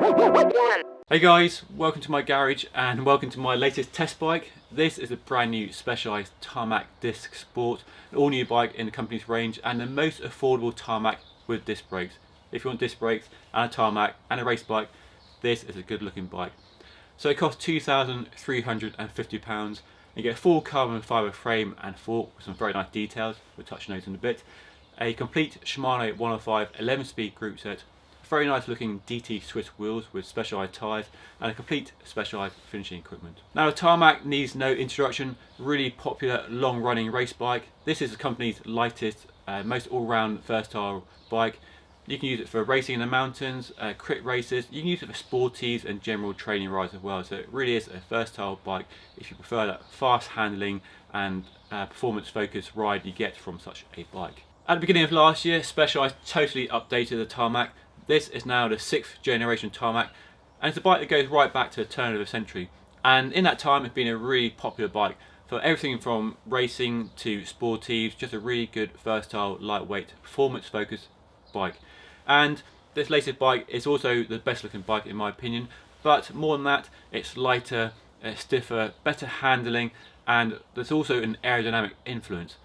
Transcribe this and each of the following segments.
Hey guys, welcome to my garage and welcome to my latest test bike. This is a brand new Specialized Tarmac Disc Sport, an all new bike in the company's range and the most affordable tarmac with disc brakes. If you want disc brakes and a tarmac and a race bike, this is a good looking bike. So it costs £2,350. You get a full carbon fibre frame and fork with some very nice details, we'll touch on those in a bit. A complete Shimano 105 11-speed group set, very nice looking DT Swiss wheels with specialised tyres and a complete specialised finishing equipment. Now the tarmac needs no introduction, really popular long running race bike. This is the company's lightest, most all-round versatile bike. You can use it for racing in the mountains, crit races, you can use it for sporties and general training rides as well. So it really is a versatile bike if you prefer that fast handling and performance focused ride you get from such a bike. At the beginning of last year, Specialized totally updated the tarmac. This is now the 6th generation tarmac and it's a bike that goes right back to the turn of the century, and in that time it's been a really popular bike for everything from racing to sporties, just a really good versatile lightweight performance focused bike. And this latest bike is also the best looking bike in my opinion, but more than that, it's lighter, it's stiffer, better handling, and there's also an aerodynamic influence.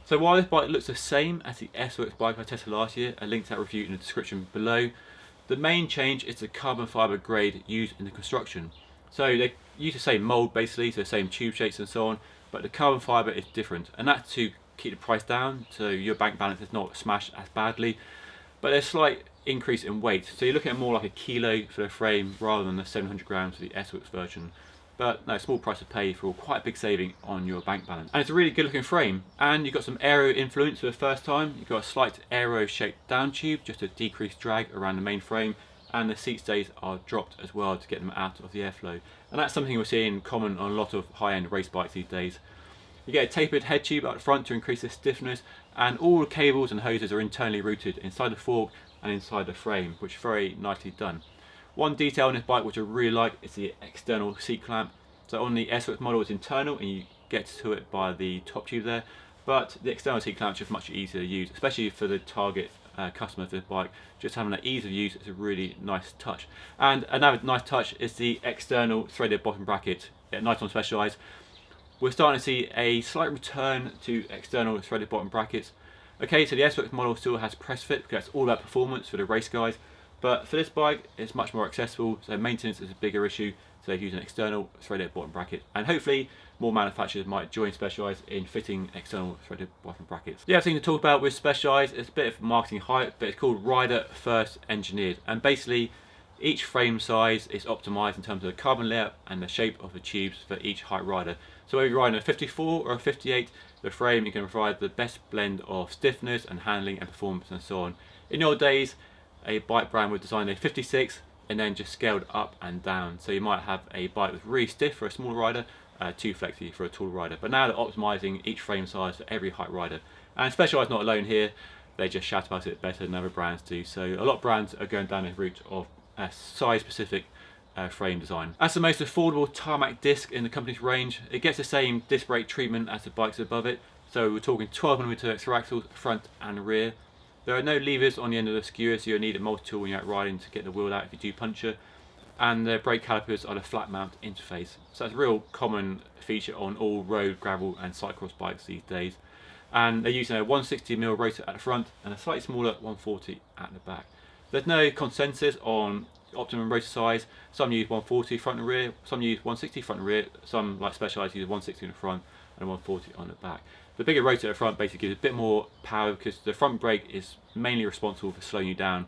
So while this bike looks the same as the S-Works bike I tested last year, I linked that review in the description below, the main change is the carbon fibre grade used in the construction. So they use the same mould basically, so the same tube shapes and so on, but the carbon fibre is different, and that's to keep the price down so your bank balance is not smashed as badly. But there's a slight increase in weight, so you're looking at more like a kilo for the frame rather than the 700 grams for the S-Works version. But no, small price to pay for quite a big saving on your bank balance. And it's a really good looking frame, and you've got some aero influence for the first time. You've got a slight aero shaped down tube just to decrease drag around the main frame, and the seat stays are dropped as well to get them out of the airflow. And that's something we're seeing common on a lot of high-end race bikes these days. You get a tapered head tube up front to increase the stiffness, and all the cables and hoses are internally routed inside the fork and inside the frame, which is very nicely done. One detail on this bike which I really like is the external seat clamp. So on the S-Works model it's internal and you get to it by the top tube there, but the external seat clamp is just much easier to use, especially for the target customer for this bike. Just having that ease of use is a really nice touch. And another nice touch is the external threaded bottom bracket. Nice on Specialized. We're starting to see a slight return to external threaded bottom brackets. Okay, so the S-Works model still has press fit because it's all about performance for the race guys, but for this bike it's much more accessible, so maintenance is a bigger issue, so they use an external threaded bottom bracket, and hopefully more manufacturers might join Specialized in fitting external threaded bottom brackets. The other thing to talk about with Specialized is a bit of marketing hype, but it's called Rider First Engineered, and basically each frame size is optimized in terms of the carbon layout and the shape of the tubes for each height rider. So whether you're riding a 54 or a 58, the frame you can provide the best blend of stiffness and handling and performance and so on. In your days, a bike brand would design a 56 and then just scaled up and down. So you might have a bike that's really stiff for a small rider, too flexy for a tall rider. But now they're optimizing each frame size for every height rider. And Specialized not alone here, they just shout about it better than other brands do. So a lot of brands are going down the route of size specific frame design. As the most affordable tarmac disc in the company's range, it gets the same disc brake treatment as the bikes above it. So we're talking 12mm axles front and rear. There are no levers on the end of the skewer, so you'll need a multi-tool when you're out riding to get the wheel out if you do puncture. And the brake calipers are the flat mount interface. So that's a real common feature on all road, gravel and cyclocross bikes these days. And they're using a 160mm rotor at the front and a slightly smaller 140 at the back. There's no consensus on optimum rotor size. Some use 140 front and rear, some use 160 front and rear, some like Specialized use 160 in the front and 140 on the back. The bigger rotor at the front basically gives a bit more power because the front brake is mainly responsible for slowing you down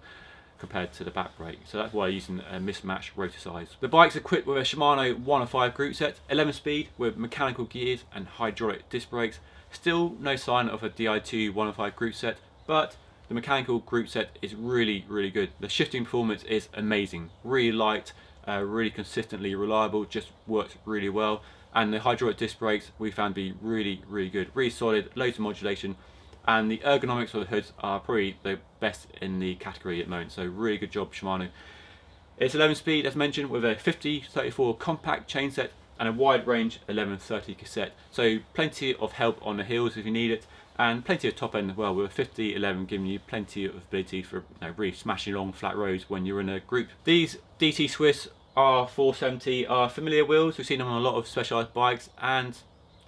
compared to the back brake, so that's why I'm using a mismatched rotor size. The bike's equipped with a Shimano 105 group set, 11 speed with mechanical gears and hydraulic disc brakes. Still no sign of a Di2 105 group set, but the mechanical group set is really good. The shifting performance is amazing, really light, really consistently reliable, just works really well. And the hydraulic disc brakes we found to be really good, really solid, loads of modulation, and the ergonomics of the hoods are probably the best in the category at the moment, so really good job Shimano. It's 11 speed as mentioned with a 50/34 compact chain set and a wide range 1130 cassette. So plenty of help on the hills if you need it, and plenty of top end as well, with a 5011 giving you plenty of ability for really smashing along flat roads when you're in a group. These DT Swiss R470 are familiar wheels. We've seen them on a lot of Specialized bikes, and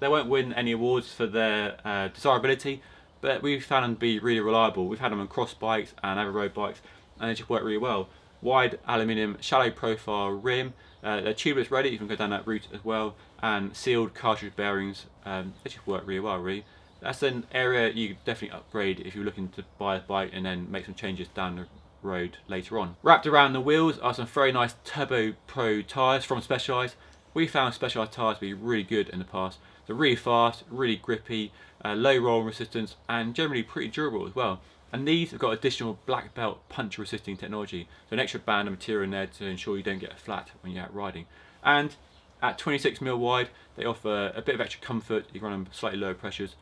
they won't win any awards for their desirability, but we've found them to be really reliable. We've had them on cross bikes and other road bikes, and they just work really well. Wide aluminium, shallow profile rim, they're tubeless ready, you can go down that route as well, and sealed cartridge bearings. They just work really well, really. That's an area you definitely upgrade if you're looking to buy a bike and then make some changes down the road later on. Wrapped around the wheels are some very nice Turbo Pro tyres from Specialized. We found Specialized tyres to be really good in the past. They're really fast, really grippy, low roll resistance, and generally pretty durable as well. And these have got additional black belt punch resisting technology, so an extra band of material in there to ensure you don't get flat when you're out riding. And at 26mm wide, they offer a bit of extra comfort. You can run them slightly lower pressures.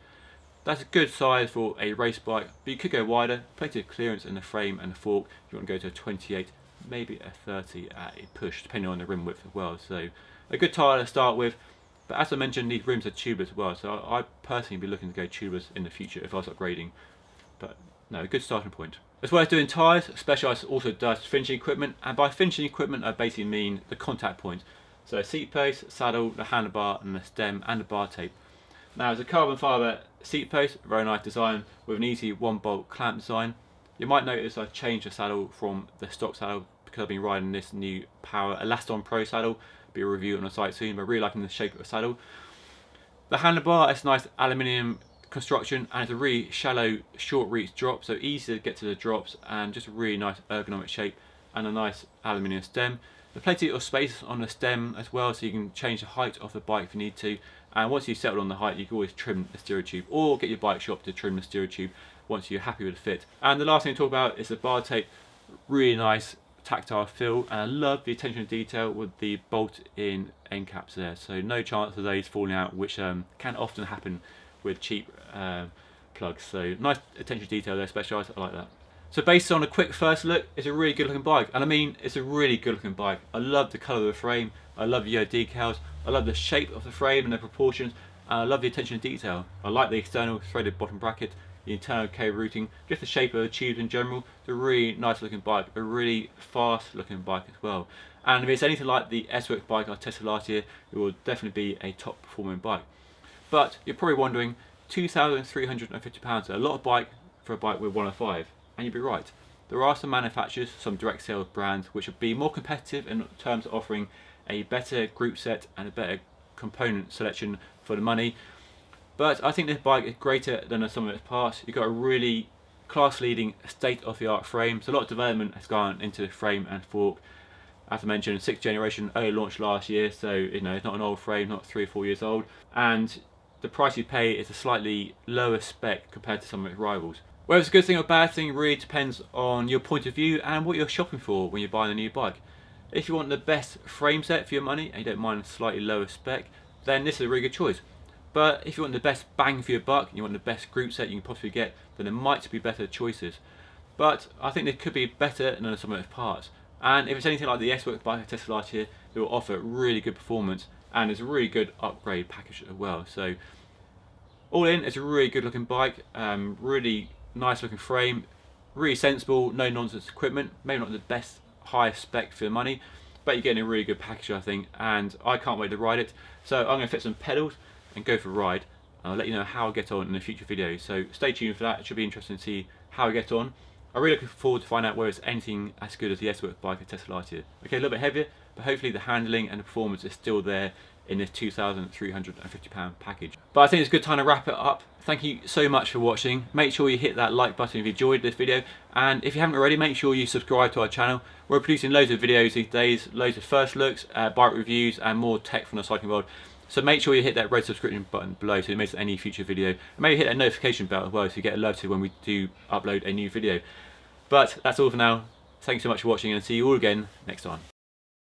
That's a good size for a race bike, but you could go wider. Plenty of clearance in the frame and the fork. If you want to go to a 28, maybe a 30 at a push, depending on the rim width as well. So a good tyre to start with. But as I mentioned, these rims are tubeless as well, so I personally be looking to go tubeless in the future if I was upgrading. But no, a good starting point. As well as doing tyres, Specialized also does finishing equipment, and by finishing equipment I basically mean the contact points. So a seat post, saddle, the handlebar, and the stem, and the bar tape. Now, as a carbon fibre seat post, very nice design with an easy 1-bolt clamp design. You might notice I've changed the saddle from the stock saddle because I've been riding this new Power Elaston Pro saddle. Be a review on the site soon, but really liking the shape of the saddle. The handlebar is nice aluminium construction, and it's a really shallow, short reach drop, so easy to get to the drops, and just a really nice ergonomic shape, and a nice aluminium stem. There's plenty of space on the stem as well, so you can change the height of the bike if you need to. And once you've settled on the height, you can always trim the steer tube, or get your bike shop to trim the steer tube once you're happy with the fit. And the last thing to talk about is the bar tape. Really nice tactile feel, and I love the attention to detail with the bolt-in end caps there. So no chance of those falling out, which can often happen with cheap plugs. So nice attention to detail there, Specialized. I like that. So based on a quick first look, it's a really good looking bike, and I mean it's a really good looking bike. I love the colour of the frame, I love the yellow decals, I love the shape of the frame and the proportions, and I love the attention to detail. I like the external threaded bottom bracket, the internal cable routing, just the shape of the tubes in general. It's a really nice looking bike, a really fast looking bike as well. And if it's anything like the S-Works bike I tested last year, it will definitely be a top performing bike. But you're probably wondering, £2,350, a lot of bike for a bike with 105. And you'd be right. There are some manufacturers, some direct sales brands, which would be more competitive in terms of offering a better group set and a better component selection for the money. But I think this bike is greater than the sum of its parts. You've got a really class-leading, state-of-the-art frame. So a lot of development has gone into the frame and fork. As I mentioned, 6th generation, only launched last year, so it's not an old frame, not 3 or 4 years old. And the price you pay is a slightly lower spec compared to some of its rivals. Whether it's a good thing or a bad thing really depends on your point of view and what you're shopping for when you're buying a new bike. If you want the best frame set for your money and you don't mind a slightly lower spec, then this is a really good choice. But if you want the best bang for your buck and you want the best group set you can possibly get, then there might be better choices. But I think they could be better than some of its parts. And if it's anything like the S-Works bike I tested last year, it will offer really good performance and it's a really good upgrade package as well. So all in, it's a really good looking bike, really nice looking frame, really sensible, no nonsense equipment. Maybe not the best highest spec for the money, but you're getting a really good package I think, and I can't wait to ride it. So I'm going to fit some pedals and go for a ride. I'll let you know how I get on in a future video, so stay tuned for that. It should be interesting to see how I get on. I'm really looking forward to find out whether it's anything as good as the S-Works bike I tested last year. Okay, a little bit heavier, but hopefully the handling and the performance is still there in this £2,350 package. But I think it's a good time to wrap it up. Thank you so much for watching. Make sure you hit that like button if you enjoyed this video, and if you haven't already, make sure you subscribe to our channel. We're producing loads of videos these days, loads of first looks, bike reviews, and more tech from the cycling world. So make sure you hit that red subscription button below so you miss any future video, and maybe hit that notification bell as well so you get alerted when we do upload a new video. But that's all for now. Thanks so much for watching, and see you all again next time.